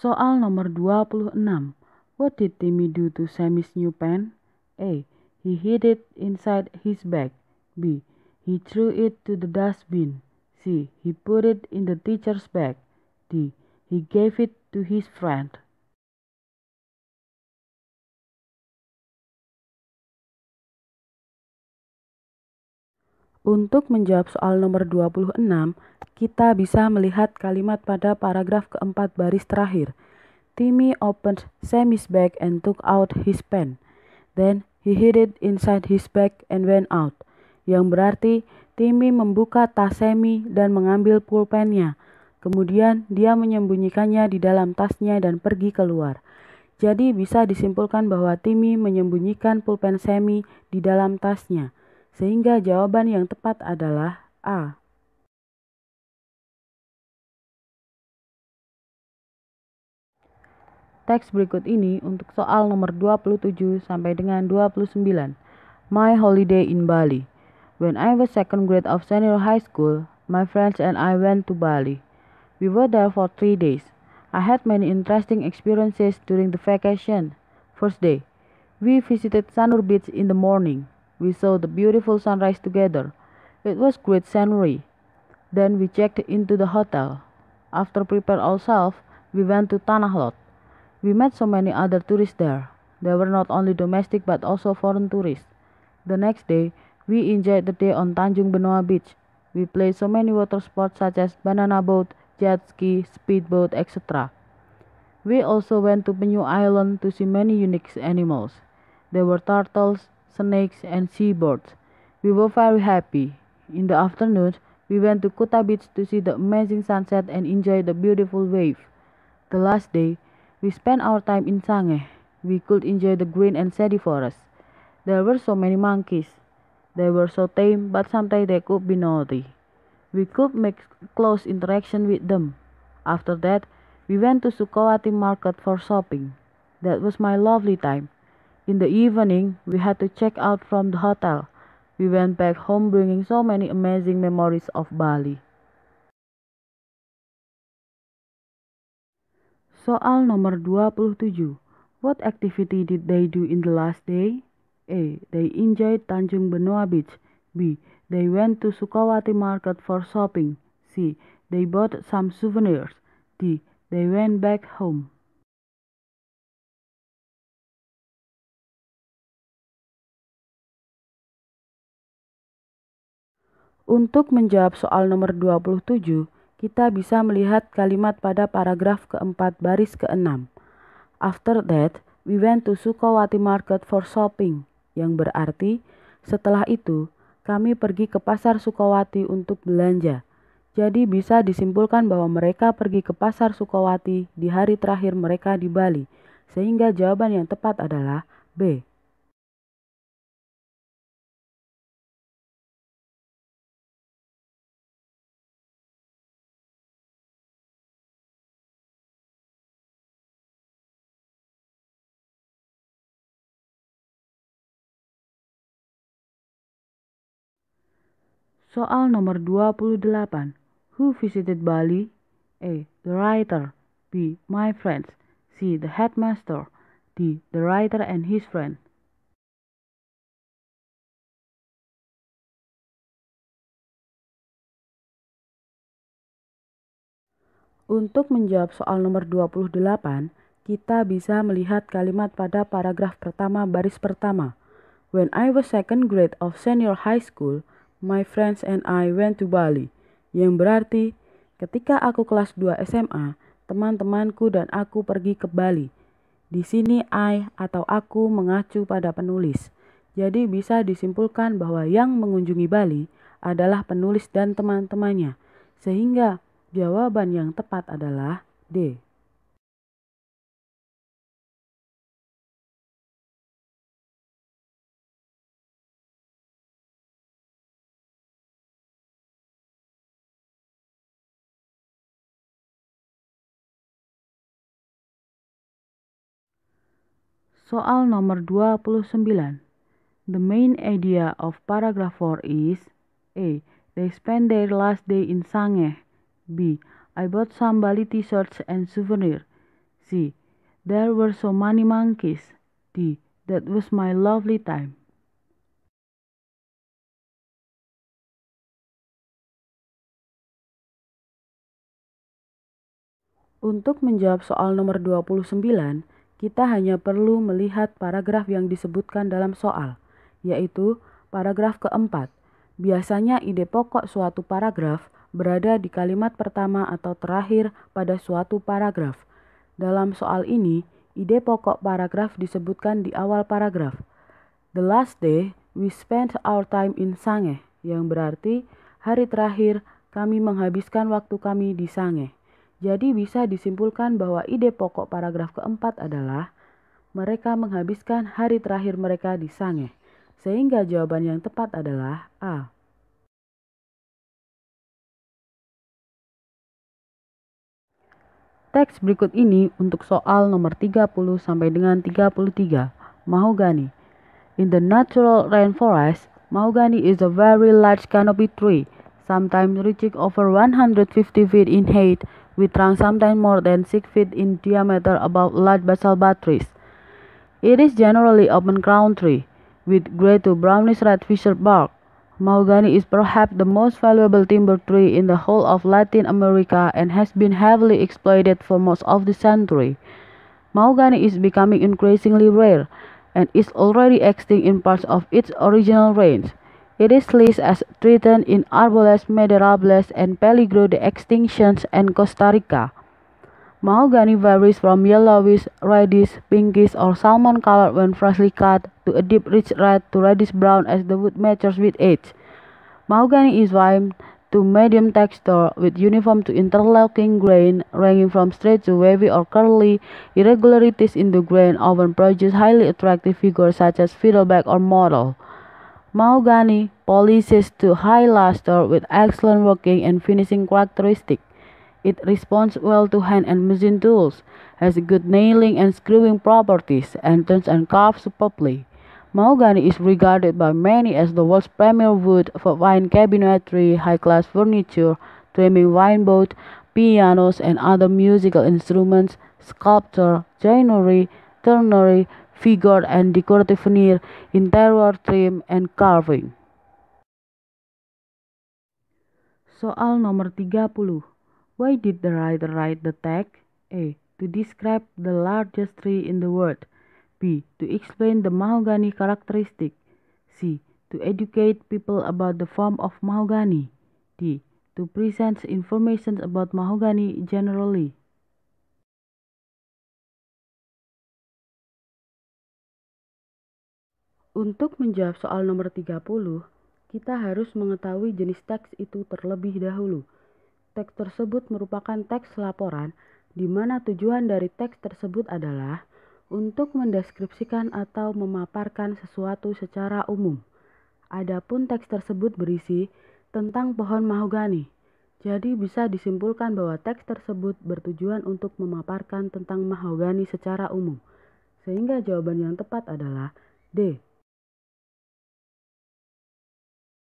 Soal nomor 26. What did Timmy do to Sammy's new pen? A. He hid it inside his bag. B. He threw it to the dustbin. C. He put it in the teacher's bag. D. He gave it to his friend. Untuk menjawab soal nomor 26, kita bisa melihat kalimat pada paragraf keempat baris terakhir. Timmy opened Sammy's bag and took out his pen. Then he hid it inside his bag and went out. Yang berarti Timmy membuka tas Sammy dan mengambil pulpennya. Kemudian dia menyembunyikannya di dalam tasnya dan pergi keluar. Jadi bisa disimpulkan bahwa Timmy menyembunyikan pulpen Sammy di dalam tasnya. Sehingga jawaban yang tepat adalah A. Teks berikut ini untuk soal nomor 27 sampai dengan 29. My holiday in Bali. When I was second grade of senior high school, my friends and I went to Bali. We were there for 3 days. I had many interesting experiences during the vacation. First day, we visited Sanur Beach in the morning. We saw the beautiful sunrise together. It was great scenery. Then we checked into the hotel. After preparing ourselves, we went to Tanah Lot. We met so many other tourists there. There were not only domestic but also foreign tourists. The next day, we enjoyed the day on Tanjung Benoa Beach. We played so many water sports such as banana boat, jet ski, speedboat, etc. We also went to Penyu Island to see many unique animals. There were turtles, snakes, and seabirds. We were very happy. In the afternoon, we went to Kuta Beach to see the amazing sunset and enjoy the beautiful wave. The last day, we spent our time in Sangeh. We could enjoy the green and shady forest. There were so many monkeys. They were so tame, but sometimes they could be naughty. We could make close interaction with them. After that, we went to Sukawati Market for shopping. That was my lovely time. In the evening, we had to check out from the hotel. We went back home bringing so many amazing memories of Bali. Soal nomor 27. What activity did they do in the last day? A. They enjoyed Tanjung Benoa Beach. B. They went to Sukawati Market for shopping. C. They bought some souvenirs. D. They went back home. Untuk menjawab soal nomor 27, kita bisa melihat kalimat pada paragraf keempat baris ke-6. After that, we went to Sukawati Market for shopping, yang berarti setelah itu kami pergi ke pasar Sukawati untuk belanja. Jadi bisa disimpulkan bahwa mereka pergi ke pasar Sukawati di hari terakhir mereka di Bali, sehingga jawaban yang tepat adalah B. Soal nomor 28. Who visited Bali? A. The writer. B. My friends. C. The headmaster. D. The writer and his friend. Untuk menjawab soal nomor 28, kita bisa melihat kalimat pada paragraf pertama baris pertama. When I was second grade of senior high school, my friends and I went to Bali. Yang berarti, ketika aku kelas 2 SMA, teman-temanku dan aku pergi ke Bali. Di sini I atau aku mengacu pada penulis. Jadi bisa disimpulkan bahwa yang mengunjungi Bali adalah penulis dan teman-temannya. Sehingga jawaban yang tepat adalah D. Soal nomor 29. The main idea of paragraph 4 is A. They spent their last day in Sangeh. B. I bought some Bali t-shirts and souvenirs. C. There were so many monkeys. D. That was my lovely time. Untuk menjawab soal nomor 29, kita hanya perlu melihat paragraf yang disebutkan dalam soal, yaitu paragraf keempat. Biasanya ide pokok suatu paragraf berada di kalimat pertama atau terakhir pada suatu paragraf. Dalam soal ini, ide pokok paragraf disebutkan di awal paragraf. The last day we spent our time in Sange, yang berarti hari terakhir kami menghabiskan waktu kami di Sange. Jadi bisa disimpulkan bahwa ide pokok paragraf keempat adalah mereka menghabiskan hari terakhir mereka di Sange. Sehingga jawaban yang tepat adalah A. Teks berikut ini untuk soal nomor 30 sampai dengan 33. Mahogany. In the natural rainforest, mahogany is a very large canopy tree, sometimes reaching over 150 feet in height, with trunks sometimes more than 6 feet in diameter above large basalt trees. It is generally open-crowned tree, with gray to brownish red fissured bark. Mahogany is perhaps the most valuable timber tree in the whole of Latin America and has been heavily exploited for most of the century. Mahogany is becoming increasingly rare and is already extinct in parts of its original range. It is listed as threatened in Arboles Maderables and Peligro de Extinctions and Costa Rica. Mahogany varies from yellowish, reddish, pinkish, or salmon colored when freshly cut to a deep rich red to reddish brown as the wood matures with age. Mahogany is fine to medium texture with uniform to interlocking grain ranging from straight to wavy or curly. Irregularities in the grain often produce highly attractive figures such as fiddleback or mottle. Mahogany polishes to high luster with excellent working and finishing characteristics. It responds well to hand and machine tools, has good nailing and screwing properties, and turns and carves superbly. Mahogany is regarded by many as the world's premier wood for fine cabinetry, high-class furniture, trimming wineboard, pianos, and other musical instruments, sculpture, joinery, turnery, figured and decorative veneer, interior trim, and carving. Soal nomor 30. Why did the writer write the text? A. To describe the largest tree in the world. B. To explain the mahogany characteristic. C. To educate people about the form of mahogany. D. To present information about mahogany generally. Untuk menjawab soal nomor 30, kita harus mengetahui jenis teks itu terlebih dahulu. Teks tersebut merupakan teks laporan di mana tujuan dari teks tersebut adalah untuk mendeskripsikan atau memaparkan sesuatu secara umum. Adapun teks tersebut berisi tentang pohon mahogany. Jadi bisa disimpulkan bahwa teks tersebut bertujuan untuk memaparkan tentang mahogany secara umum. Sehingga jawaban yang tepat adalah D.